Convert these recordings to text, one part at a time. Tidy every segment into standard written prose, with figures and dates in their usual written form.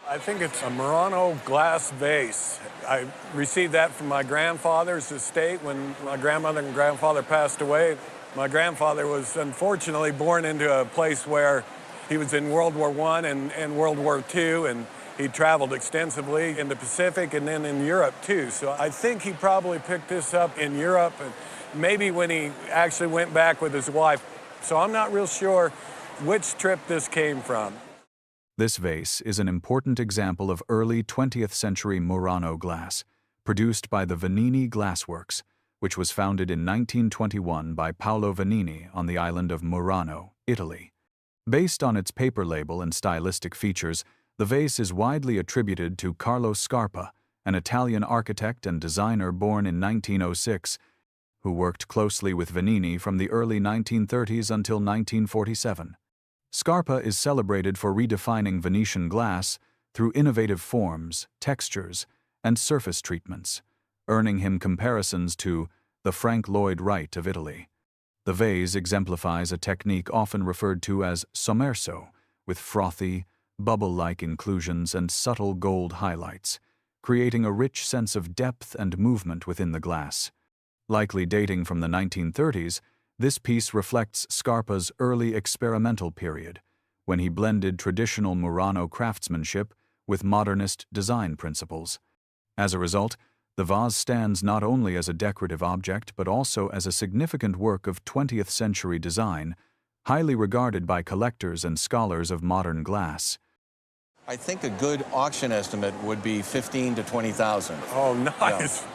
I think it's a Murano glass vase. I received that from my grandfather's estate when my grandmother and grandfather passed away. My grandfather was unfortunately born into a place where he was in World War I and World War II, and he traveled extensively in the Pacific and then in Europe too. So I think he probably picked this up in Europe, and maybe when he actually went back with his wife. So I'm not real sure which trip this came from. This vase is an important example of early 20th century Murano glass, produced by the Venini Glassworks, which was founded in 1921 by Paolo Venini on the island of Murano, Italy. Based on its paper label and stylistic features, the vase is widely attributed to Carlo Scarpa, an Italian architect and designer born in 1906, who worked closely with Venini from the early 1930s until 1947. Scarpa is celebrated for redefining Venetian glass through innovative forms, textures, and surface treatments, earning him comparisons to the Frank Lloyd Wright of Italy. The vase exemplifies a technique often referred to as sommerso, with frothy, bubble-like inclusions and subtle gold highlights, creating a rich sense of depth and movement within the glass. Likely dating from the 1930s, this piece reflects Scarpa's early experimental period, when he blended traditional Murano craftsmanship with modernist design principles. As a result, the vase stands not only as a decorative object but also as a significant work of 20th century design, highly regarded by collectors and scholars of modern glass. I think a good auction estimate would be 15 to 20,000. Oh, nice. Yeah.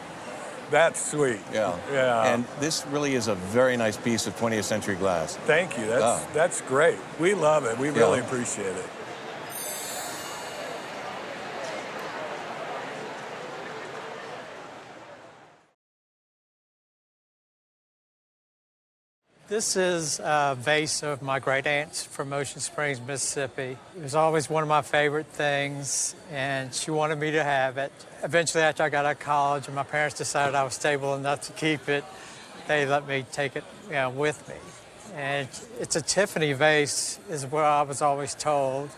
That's sweet. Yeah. Yeah. And this really is a very nice piece of 20th century glass. Thank you. That's great. We love it. We really appreciate it. This is a vase of my great aunt's from Ocean Springs, Mississippi. It was always one of my favorite things, and she wanted me to have it. Eventually, after I got out of college and my parents decided I was stable enough to keep it, they let me take it with me. And it's a Tiffany vase, is what I was always told,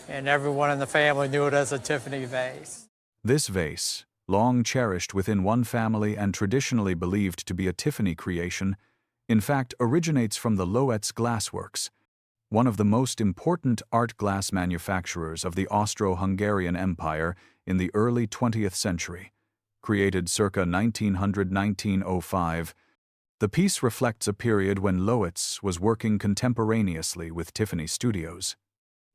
and everyone in the family knew it as a Tiffany vase. This vase, long cherished within one family and traditionally believed to be a Tiffany creation, in fact originates from the Loetz Glassworks, one of the most important art glass manufacturers of the Austro-Hungarian Empire in the early 20th century. Created circa 1900–1905, the piece reflects a period when Loetz was working contemporaneously with Tiffany Studios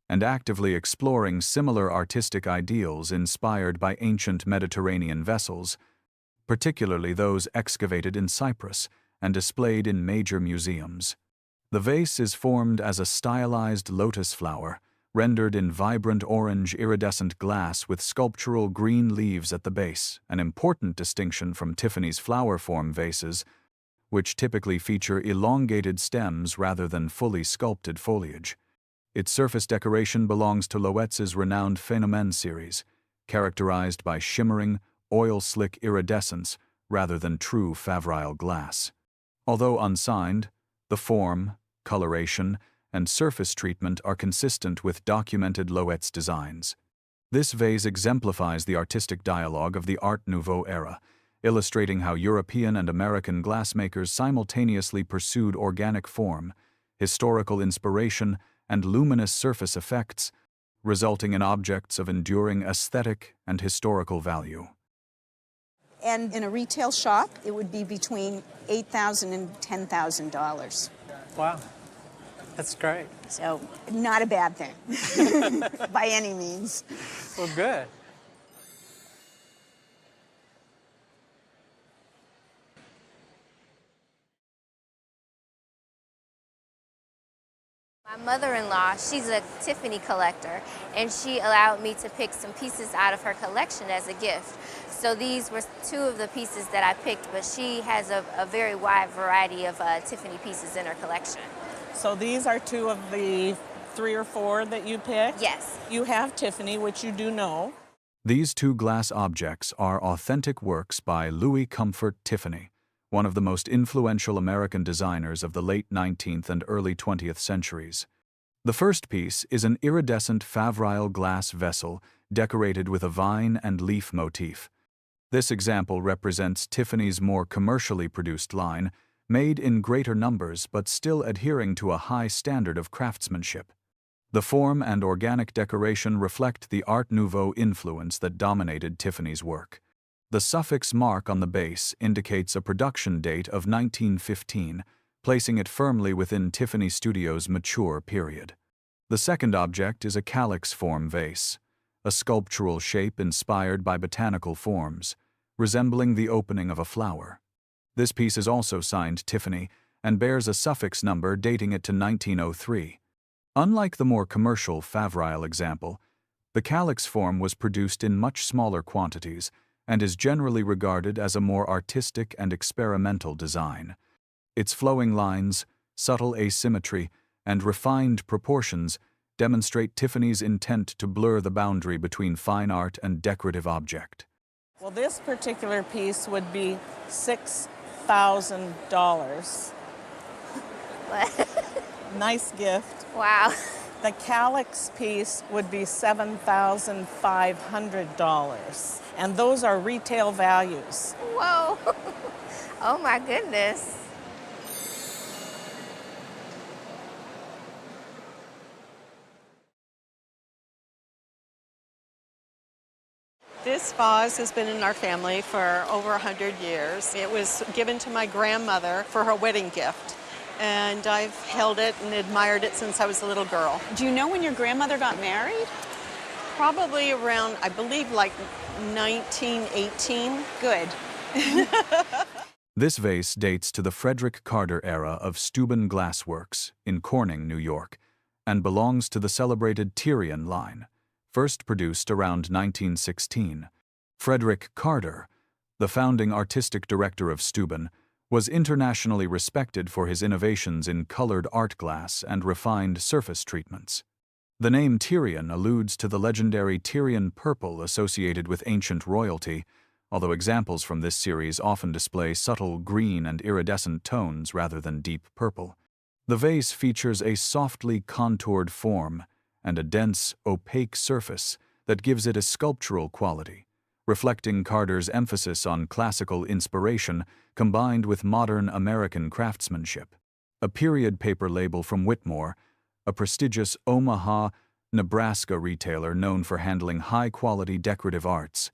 and actively exploring similar artistic ideals inspired by ancient Mediterranean vessels, particularly those excavated in Cyprus and displayed in major museums. The vase is formed as a stylized lotus flower, rendered in vibrant orange iridescent glass with sculptural green leaves at the base, an important distinction from Tiffany's flower-form vases, which typically feature elongated stems rather than fully sculpted foliage. Its surface decoration belongs to Loetz's renowned Phénomène series, characterized by shimmering, oil-slick iridescence rather than true Favrile glass. Although unsigned, the form, coloration, and surface treatment are consistent with documented Loetz designs. This vase exemplifies the artistic dialogue of the Art Nouveau era, illustrating how European and American glassmakers simultaneously pursued organic form, historical inspiration, and luminous surface effects, resulting in objects of enduring aesthetic and historical value. And in a retail shop, it would be between $8,000 and $10,000. Wow, that's great. So, not a bad thing, by any means. Well, good. My mother-in-law, she's a Tiffany collector, and she allowed me to pick some pieces out of her collection as a gift. So these were two of the pieces that I picked, but she has a very wide variety of Tiffany pieces in her collection. So these are two of the 3 or 4 that you picked? Yes. You have Tiffany, which you do know. These two glass objects are authentic works by Louis Comfort Tiffany, one of the most influential American designers of the late 19th and early 20th centuries. The first piece is an iridescent Favrile glass vessel decorated with a vine and leaf motif. This example represents Tiffany's more commercially produced line, made in greater numbers but still adhering to a high standard of craftsmanship. The form and organic decoration reflect the Art Nouveau influence that dominated Tiffany's work. The suffix mark on the base indicates a production date of 1915, placing it firmly within Tiffany Studio's mature period. The second object is a calyx-form vase, a sculptural shape inspired by botanical forms, resembling the opening of a flower. This piece is also signed Tiffany and bears a suffix number dating it to 1903. Unlike the more commercial Favrile example, the calyx form was produced in much smaller quantities and is generally regarded as a more artistic and experimental design. Its flowing lines, subtle asymmetry, and refined proportions demonstrate Tiffany's intent to blur the boundary between fine art and decorative object. Well, this particular piece would be $6,000. Nice gift. Wow. The calyx piece would be $7,500. And those are retail values. Whoa. Oh my goodness. This vase has been in our family for over 100 years. It was given to my grandmother for her wedding gift, and I've held it and admired it since I was a little girl. Do you know when your grandmother got married? Probably around, I believe, like 1918. Good. This vase dates to the Frederick Carter era of Steuben Glassworks in Corning, New York, and belongs to the celebrated Tyrian line, first produced around 1916. Frederick Carter, the founding artistic director of Steuben, was internationally respected for his innovations in colored art glass and refined surface treatments. The name Tyrian alludes to the legendary Tyrian purple associated with ancient royalty, although examples from this series often display subtle green and iridescent tones rather than deep purple. The vase features a softly contoured form and a dense, opaque surface that gives it a sculptural quality, reflecting Carter's emphasis on classical inspiration combined with modern American craftsmanship. A period paper label from Whitmore, a prestigious Omaha, Nebraska retailer known for handling high-quality decorative arts,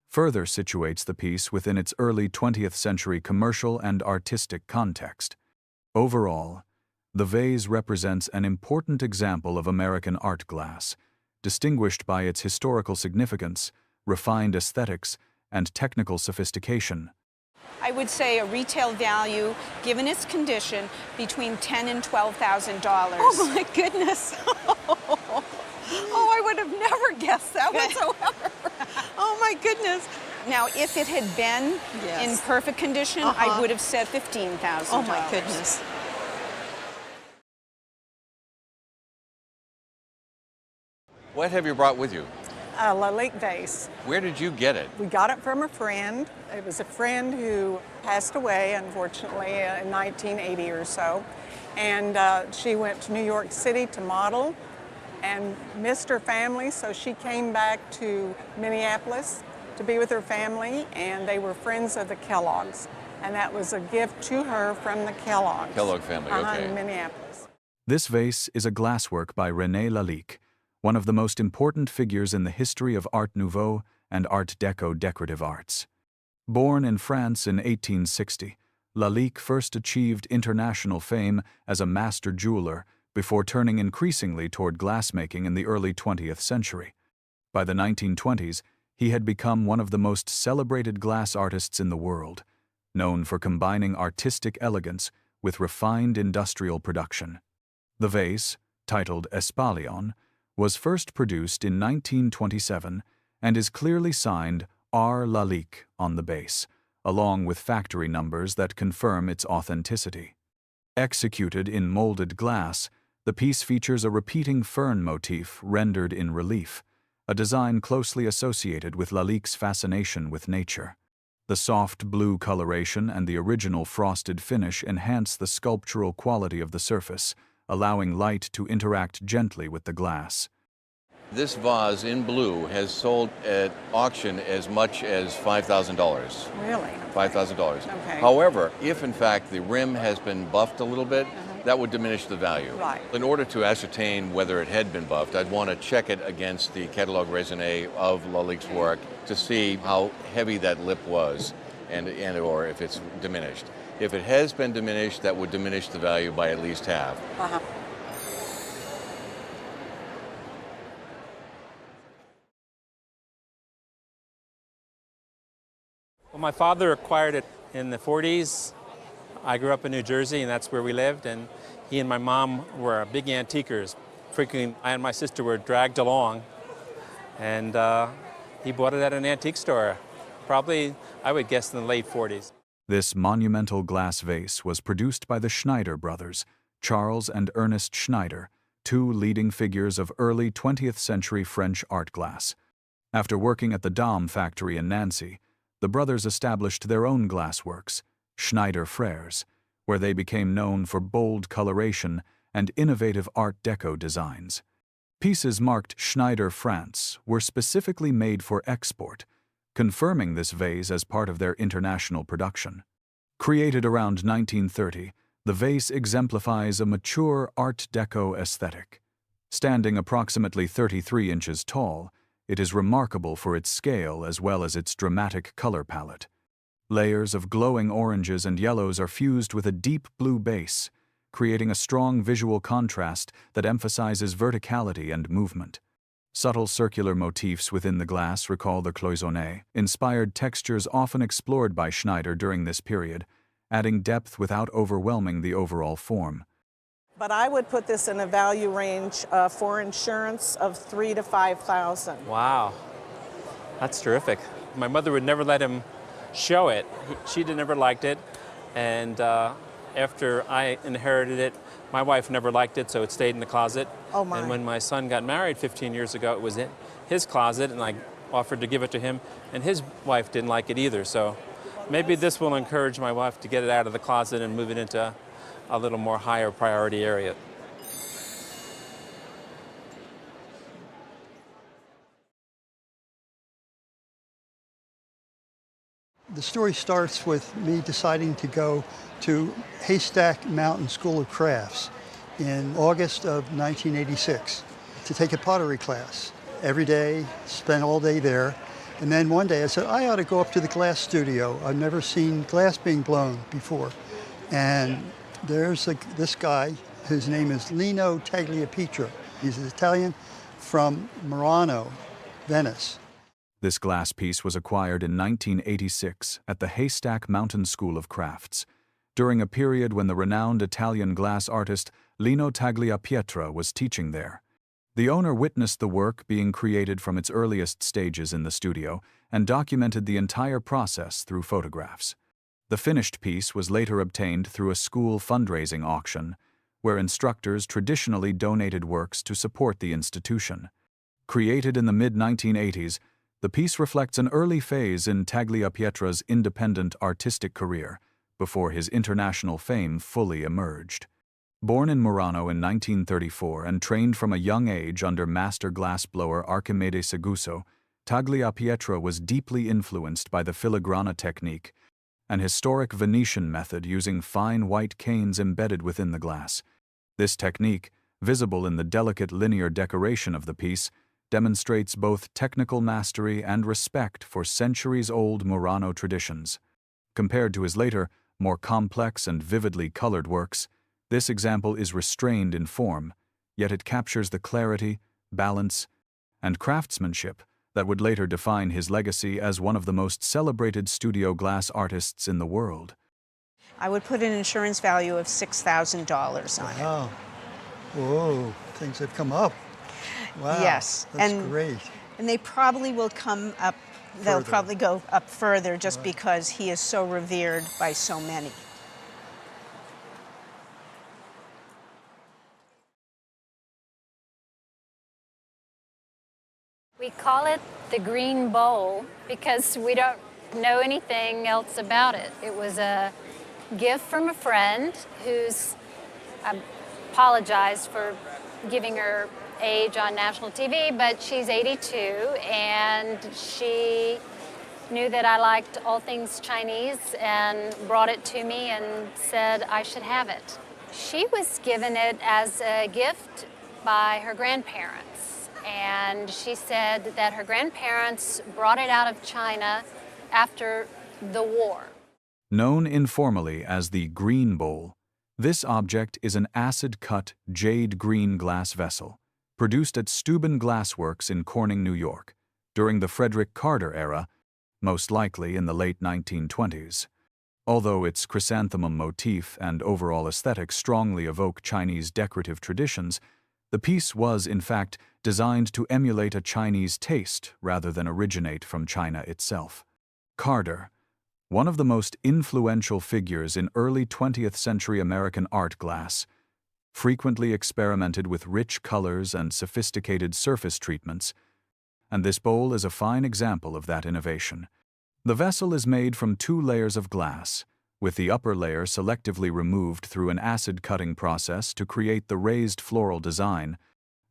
further situates the piece within its early 20th century commercial and artistic context. Overall, the vase represents an important example of American art glass, distinguished by its historical significance, refined aesthetics, and technical sophistication. I would say a retail value, given its condition, between $10,000 and $12,000. Oh my goodness. Oh, I would have never guessed that whatsoever. Oh my goodness. Now, if it had been in perfect condition, I would have said $15,000. Oh my goodness. What have you brought with you? A Lalique vase. Where did you get it? We got it from a friend. It was a friend who passed away, unfortunately, in 1980 or so. And she went to New York City to model and missed her family, so she came back to Minneapolis to be with her family, and they were friends of the Kellogg's. And that was a gift to her from the Kellogg's. Kellogg family, okay. In Minneapolis. This vase is a glasswork by Rene Lalique, one of the most important figures in the history of Art Nouveau and Art Deco decorative arts. Born in France in 1860, Lalique first achieved international fame as a master jeweler before turning increasingly toward glassmaking in the early 20th century. By the 1920s, he had become one of the most celebrated glass artists in the world, known for combining artistic elegance with refined industrial production. The vase, titled Espalion, was first produced in 1927 and is clearly signed R. Lalique on the base, along with factory numbers that confirm its authenticity. Executed in molded glass, the piece features a repeating fern motif rendered in relief, a design closely associated with Lalique's fascination with nature. The soft blue coloration and the original frosted finish enhance the sculptural quality of the surface, allowing light to interact gently with the glass. This vase in blue has sold at auction as much as $5,000. Really? $5,000. Okay. However, if in fact the rim has been buffed a little bit, that would diminish the value. Right. In order to ascertain whether it had been buffed, I'd want to check it against the catalogue raisonné of Lalique's work to see how heavy that lip was and or if it's diminished. If it has been diminished, that would diminish the value by at least half. Well, my father acquired it in the 40s. I grew up in New Jersey, and that's where we lived, and he and my mom were big antiquers. Frequently, I and my sister were dragged along, and he bought it at an antique store, probably, I would guess, in the late 40s. This monumental glass vase was produced by the Schneider brothers, Charles and Ernest Schneider, two leading figures of early 20th century French art glass. After working at the Dame factory in Nancy, the brothers established their own glassworks, Schneider Frères, where they became known for bold coloration and innovative Art Deco designs. Pieces marked Schneider France were specifically made for export, confirming this vase as part of their international production. Created around 1930, the vase exemplifies a mature Art Deco aesthetic. Standing approximately 33 inches tall, it is remarkable for its scale as well as its dramatic color palette. Layers of glowing oranges and yellows are fused with a deep blue base, creating a strong visual contrast that emphasizes verticality and movement. Subtle circular motifs within the glass recall the cloisonné, inspired textures often explored by Schneider during this period, adding depth without overwhelming the overall form. But I would put this in a value range for insurance of $3,000 to $5,000. Wow, that's terrific. My mother would never let him show it. She'd never liked it, and after I inherited it, my wife never liked it, so it stayed in the closet. Oh my. And when my son got married 15 years ago, it was in his closet, and I offered to give it to him, and his wife didn't like it either, so maybe this will encourage my wife to get it out of the closet and move it into a little more higher priority area. The story starts with me deciding to go to Haystack Mountain School of Crafts in August of 1986 to take a pottery class. Every day, spent all day there. And then one day I said, I ought to go up to the glass studio. I've never seen glass being blown before. And there's this guy, whose name is Lino Tagliapietra. He's an Italian from Murano, Venice. This glass piece was acquired in 1986 at the Haystack Mountain School of Crafts, during a period when the renowned Italian glass artist Lino Tagliapietra was teaching there. The owner witnessed the work being created from its earliest stages in the studio and documented the entire process through photographs. The finished piece was later obtained through a school fundraising auction, where instructors traditionally donated works to support the institution. Created in the mid-1980s, the piece reflects an early phase in Tagliapietra's independent artistic career, before his international fame fully emerged. Born in Murano in 1934 and trained from a young age under master glassblower Archimede Seguso, Tagliapietra was deeply influenced by the filigrana technique, an historic Venetian method using fine white canes embedded within the glass. This technique, visible in the delicate linear decoration of the piece, demonstrates both technical mastery and respect for centuries-old Murano traditions. Compared to his later, more complex and vividly colored works, this example is restrained in form, yet it captures the clarity, balance, and craftsmanship that would later define his legacy as one of the most celebrated studio glass artists in the world. I would put an insurance value of $6,000 on it. Wow. Whoa, things have come up. Wow. Yes. That's great. And they probably will come up, they'll probably go up further just because he is so revered by so many. We call it the green bowl because we don't know anything else about it. It was a gift from a friend who's, I apologize for giving her age on national TV, but she's 82, and she knew that I liked all things Chinese and brought it to me and said I should have it. She was given it as a gift by her grandparents, and she said that her grandparents brought it out of China after the war. Known informally as the green bowl, this object is an acid-cut jade green glass vessel produced at Steuben Glassworks in Corning, New York, during the Frederick Carter era, most likely in the late 1920s. Although its chrysanthemum motif and overall aesthetic strongly evoke Chinese decorative traditions, the piece was, in fact, designed to emulate a Chinese taste rather than originate from China itself. Carter, one of the most influential figures in early 20th century American art glass, frequently experimented with rich colors and sophisticated surface treatments, and this bowl is a fine example of that innovation. The vessel is made from 2 layers of glass, with the upper layer selectively removed through an acid-cutting process to create the raised floral design,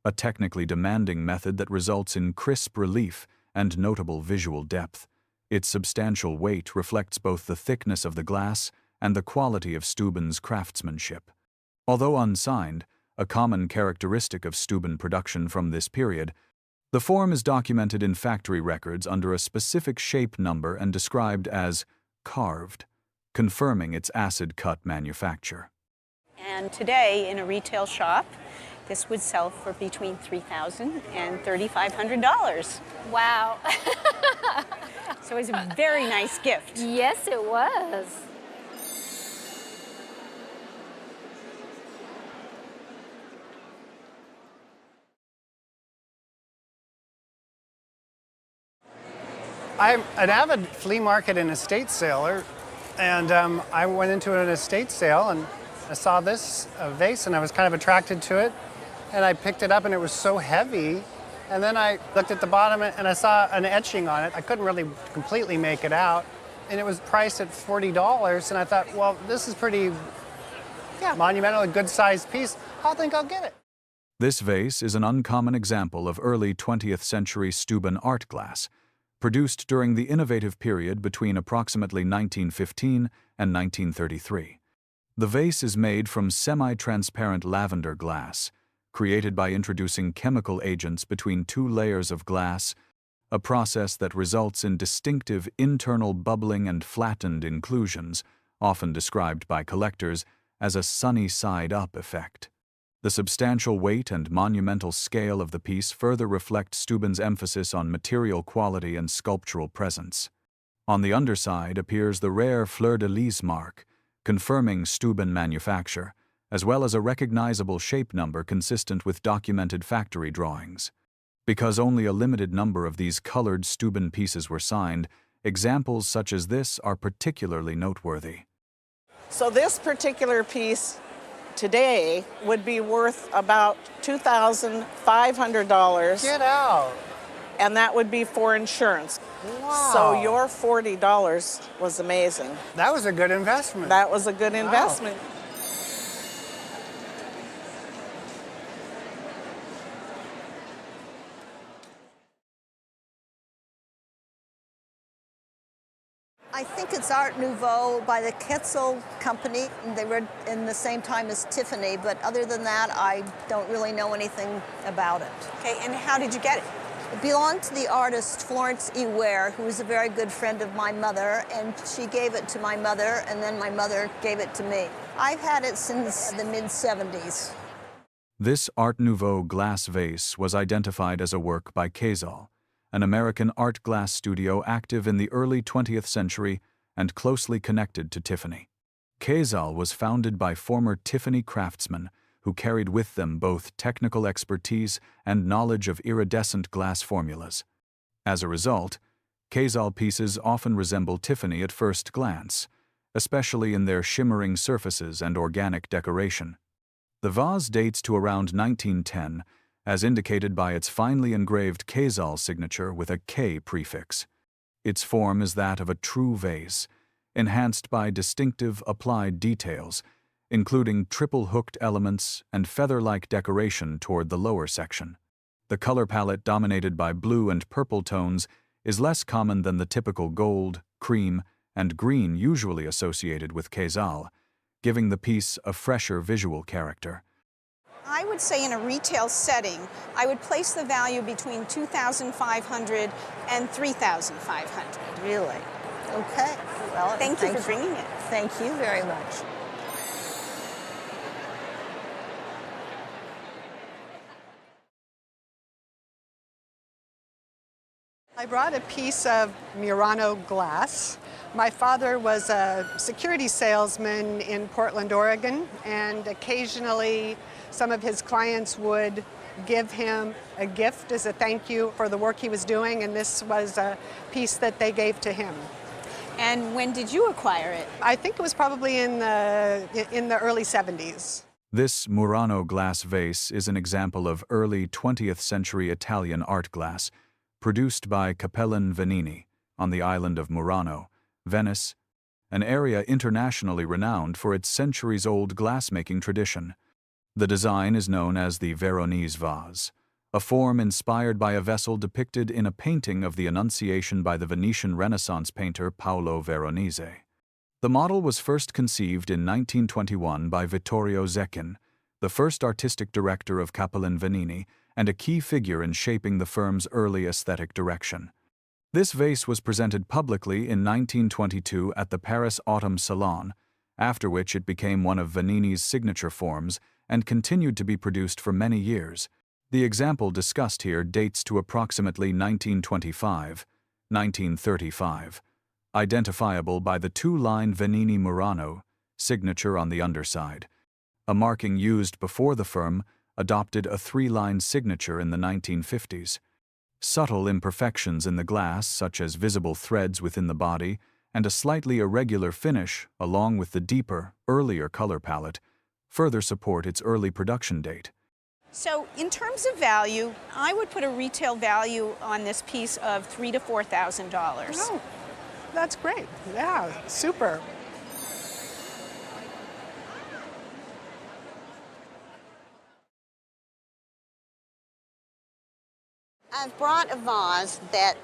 a technically demanding method that results in crisp relief and notable visual depth. Its substantial weight reflects both the thickness of the glass and the quality of Steuben's craftsmanship. Although unsigned, a common characteristic of Steuben production from this period, the form is documented in factory records under a specific shape number and described as carved, confirming its acid-cut manufacture. And today, in a retail shop, this would sell for between $3,000 and $3,500. Wow. So it's a very nice gift. Yes, it was. I'm an avid flea market and estate sailor, and I went into an estate sale and I saw this vase and I was kind of attracted to it, and I picked it up and it was so heavy, and then I looked at the bottom and I saw an etching on it. I couldn't really completely make it out, and it was priced at $40, and I thought, well, this is pretty monumental, a good-sized piece. I think I'll get it. This vase is an uncommon example of early 20th century Steuben art glass, produced during the innovative period between approximately 1915 and 1933. The vase is made from semi-transparent lavender glass, created by introducing chemical agents between 2 layers of glass, a process that results in distinctive internal bubbling and flattened inclusions, often described by collectors as a sunny side-up effect. The substantial weight and monumental scale of the piece further reflect Steuben's emphasis on material quality and sculptural presence. On the underside appears the rare fleur-de-lis mark, confirming Steuben manufacture, as well as a recognizable shape number consistent with documented factory drawings. Because only a limited number of these colored Steuben pieces were signed, examples such as this are particularly noteworthy. So this particular piece today would be worth about $2,500. Get out. And that would be for insurance. Wow. So your $40 was amazing. That was a good investment. That was a good investment. I think it's Art Nouveau by the Quezal company. They were in the same time as Tiffany, but other than that, I don't really know anything about it. Okay, and how did you get it? It belonged to the artist Florence E. Ware, who was a very good friend of my mother, and she gave it to my mother, and then my mother gave it to me. I've had it since the mid-70s. This Art Nouveau glass vase was identified as a work by Quezal, an American art glass studio active in the early 20th century and closely connected to Tiffany. Quezal was founded by former Tiffany craftsmen who carried with them both technical expertise and knowledge of iridescent glass formulas. As a result, Quezal pieces often resemble Tiffany at first glance, especially in their shimmering surfaces and organic decoration. The vase dates to around 1910, as indicated by its finely engraved Quezal signature with a K prefix. Its form is that of a true vase, enhanced by distinctive applied details, including triple-hooked elements and feather-like decoration toward the lower section. The color palette dominated by blue and purple tones is less common than the typical gold, cream, and green usually associated with Quezal, giving the piece a fresher visual character. I would say in a retail setting, I would place the value between $2,500 and $3,500. Really? Okay. Well, Thank you for bringing it. Thank you very much. I brought a piece of Murano glass. My father was a security salesman in Portland, Oregon, and occasionally some of his clients would give him a gift as a thank you for the work he was doing, and this was a piece that they gave to him. And when did you acquire it? I think it was probably in the early 70s. This Murano glass vase is an example of early 20th century Italian art glass, produced by Cappellin Venini on the island of Murano, Venice, an area internationally renowned for its centuries-old glassmaking tradition. The design is known as the Veronese vase, a form inspired by a vessel depicted in a painting of the Annunciation by the Venetian Renaissance painter Paolo Veronese. The model was first conceived in 1921 by Vittorio Zecchin, the first artistic director of Cappellin Venini and a key figure in shaping the firm's early aesthetic direction. This vase was presented publicly in 1922 at the Paris Autumn Salon, after which it became one of Venini's signature forms and continued to be produced for many years. The example discussed here dates to approximately 1925-1935, identifiable by the two-line Venini Murano signature on the underside, a marking used before the firm adopted a three-line signature in the 1950s. Subtle imperfections in the glass, such as visible threads within the body and a slightly irregular finish, along with the deeper, earlier color palette, further support its early production date. So in terms of value, I would put a retail value on this piece of $3,000 to $4,000. Oh, that's great. Yeah, super. I've brought a vase that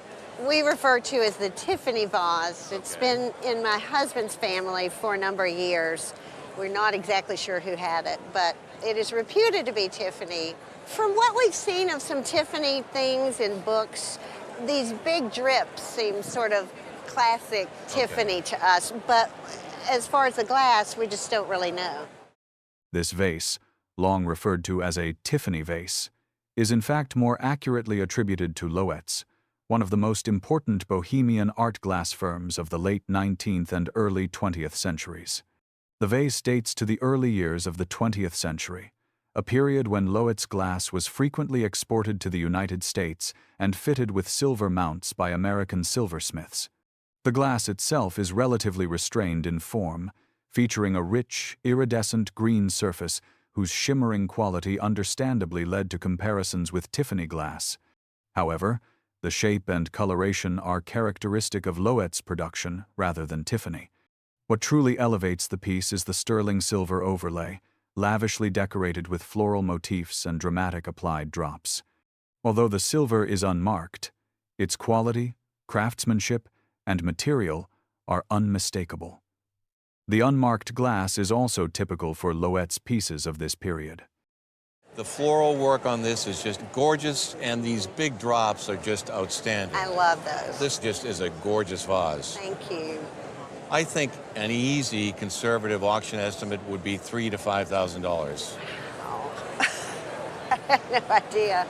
we refer to as the Tiffany vase. It's been in my husband's family for a number of years. We're not exactly sure who had it, but it is reputed to be Tiffany. From what we've seen of some Tiffany things in books, these big drips seem sort of classic Tiffany to us, but as far as the glass, we just don't really know. This vase, long referred to as a Tiffany vase, is in fact more accurately attributed to Loetz, one of the most important Bohemian art glass firms of the late 19th and early 20th centuries. The vase dates to the early years of the 20th century, a period when Loetz glass was frequently exported to the United States and fitted with silver mounts by American silversmiths. The glass itself is relatively restrained in form, featuring a rich, iridescent green surface whose shimmering quality understandably led to comparisons with Tiffany glass. However, the shape and coloration are characteristic of Loetz production rather than Tiffany. What truly elevates the piece is the sterling silver overlay, lavishly decorated with floral motifs and dramatic applied drops. Although the silver is unmarked, its quality, craftsmanship, and material are unmistakable. The unmarked glass is also typical for Loetz pieces of this period. The floral work on this is just gorgeous, and these big drops are just outstanding. I love those. This just is a gorgeous vase. Thank you. I think an easy conservative auction estimate would be $3,000 to $5,000. Oh. I had no idea.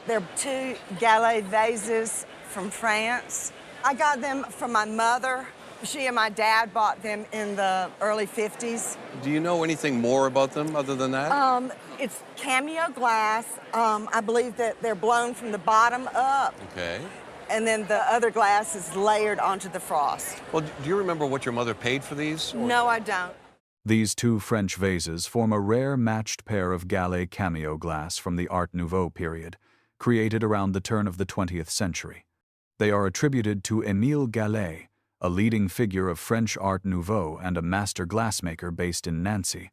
They're two Galle vases from France. I got them from my mother. She and my dad bought them in the early 50s. Do you know anything more about them other than that? It's cameo glass. I believe that they're blown from the bottom up. Okay. And then the other glass is layered onto the frost. Well, do you remember what your mother paid for these? Or? No, I don't. These two French vases form a rare matched pair of Galle cameo glass from the Art Nouveau period, created around the turn of the 20th century. They are attributed to Émile Galle, a leading figure of French Art Nouveau and a master glassmaker based in Nancy.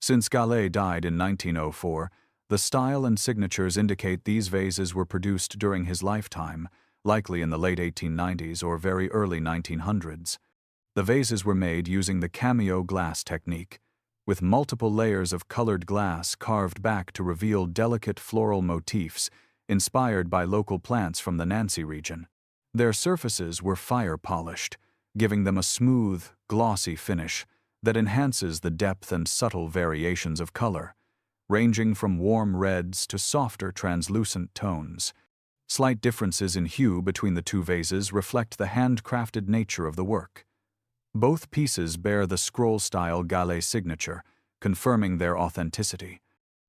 Since Galle died in 1904, the style and signatures indicate these vases were produced during his lifetime, likely in the late 1890s or very early 1900s. The vases were made using the cameo glass technique, with multiple layers of colored glass carved back to reveal delicate floral motifs inspired by local plants from the Nancy region. Their surfaces were fire-polished, giving them a smooth, glossy finish that enhances the depth and subtle variations of color, ranging from warm reds to softer translucent tones. Slight differences in hue between the two vases reflect the handcrafted nature of the work. Both pieces bear the scroll-style Galle signature, confirming their authenticity.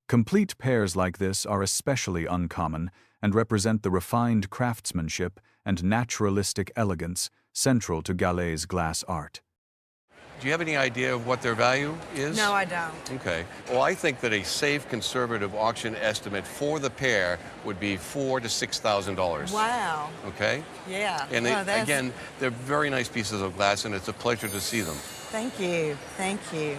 Complete pairs like this are especially uncommon and represent the refined craftsmanship and naturalistic elegance central to Galle's glass art. Do you have any idea of what their value is? No, I don't. Okay. Well, I think that a safe conservative auction estimate for the pair would be $4,000 to $6,000. Wow. Okay? Yeah. And they, Oh, that's- again, they're very nice pieces of glass, and it's a pleasure to see them. Thank you. Thank you.